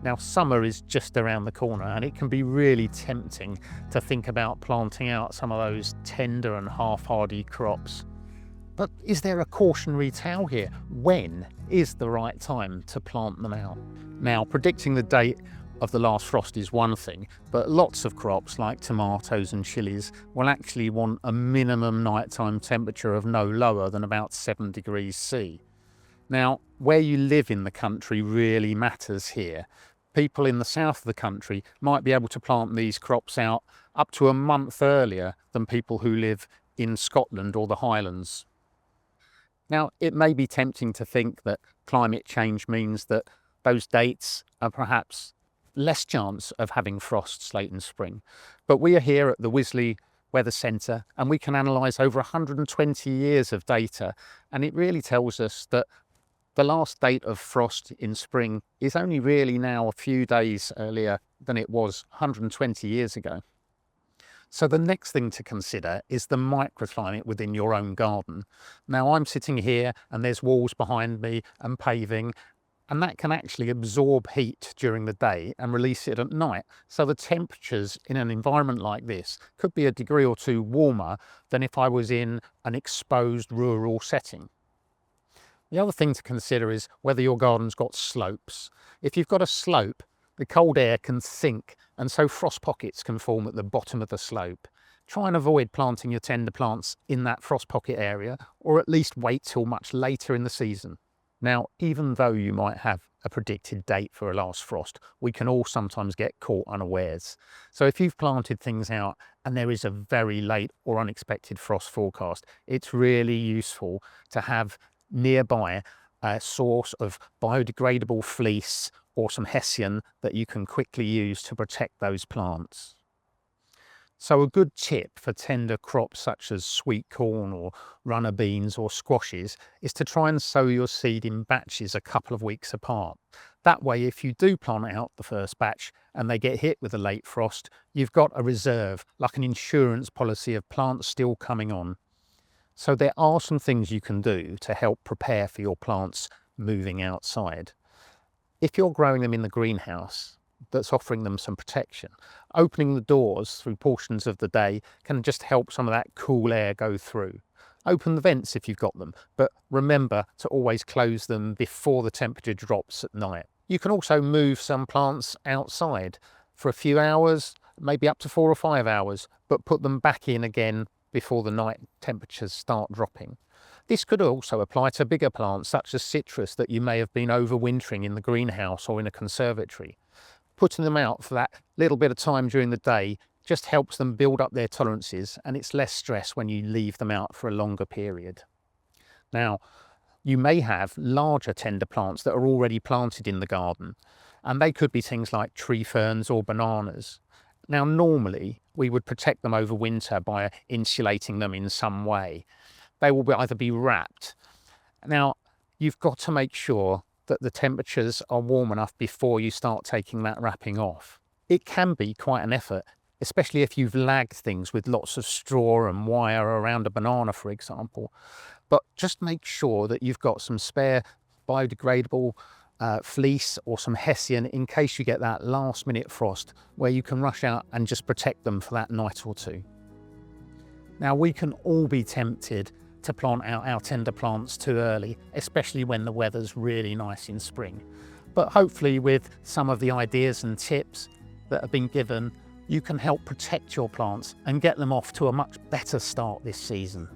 Now, summer is just around the corner and it can be really tempting to think about planting out some of those tender and half-hardy crops. But is there a cautionary tale here? When is the right time to plant them out? Now, predicting the date of the last frost is one thing, but lots of crops like tomatoes and chilies will actually want a minimum nighttime temperature of no lower than about 7 degrees C. Now, where you live in the country really matters here. People in the south of the country might be able to plant these crops out up to a month earlier than people who live in Scotland or the Highlands. Now, it may be tempting to think that climate change means that those dates are perhaps less chance of having frosts late in spring. But we are here at the Wisley Weather Centre and we can analyse over 120 years of data, and it really tells us that the last date of frost in spring is only really now a few days earlier than it was 120 years ago. So the next thing to consider is the microclimate within your own garden. Now, I'm sitting here and there's walls behind me and paving, and that can actually absorb heat during the day and release it at night. So the temperatures in an environment like this could be a degree or two warmer than if I was in an exposed rural setting. The other thing to consider is whether your garden's got slopes. If you've got a slope, the cold air can sink and so frost pockets can form at the bottom of the slope. Try and avoid planting your tender plants in that frost pocket area, or at least wait till much later in the season. Now, even though you might have a predicted date for a last frost, we can all sometimes get caught unawares. So if you've planted things out and there is a very late or unexpected frost forecast, it's really useful to have nearby a source of biodegradable fleece or some hessian that you can quickly use to protect those plants. So a good tip for tender crops such as sweet corn or runner beans or squashes is to try and sow your seed in batches a couple of weeks apart. That way, if you do plant out the first batch and they get hit with a late frost, you've got a reserve, like an insurance policy of plants still coming on. So there are some things you can do to help prepare for your plants moving outside. If you're growing them in the greenhouse, that's offering them some protection. Opening the doors through portions of the day can just help some of that cool air go through. Open the vents if you've got them, but remember to always close them before the temperature drops at night. You can also move some plants outside for a few hours, maybe up to 4 or 5 hours, but put them back in again before the night temperatures start dropping. This could also apply to bigger plants such as citrus that you may have been overwintering in the greenhouse or in a conservatory. Putting them out for that little bit of time during the day just helps them build up their tolerances, and it's less stress when you leave them out for a longer period. Now, you may have larger tender plants that are already planted in the garden, and they could be things like tree ferns or bananas. Now, normally we would protect them over winter by insulating them in some way. They will either be wrapped. Now, you've got to make sure that the temperatures are warm enough before you start taking that wrapping off. It can be quite an effort, especially if you've lagged things with lots of straw and wire around a banana, for example. But just make sure that you've got some spare biodegradable fleece or some hessian in case you get that last minute frost where you can rush out and just protect them for that night or two. Now, we can all be tempted to plant out our tender plants too early, especially when the weather's really nice in spring. But hopefully with some of the ideas and tips that have been given, you can help protect your plants and get them off to a much better start this season.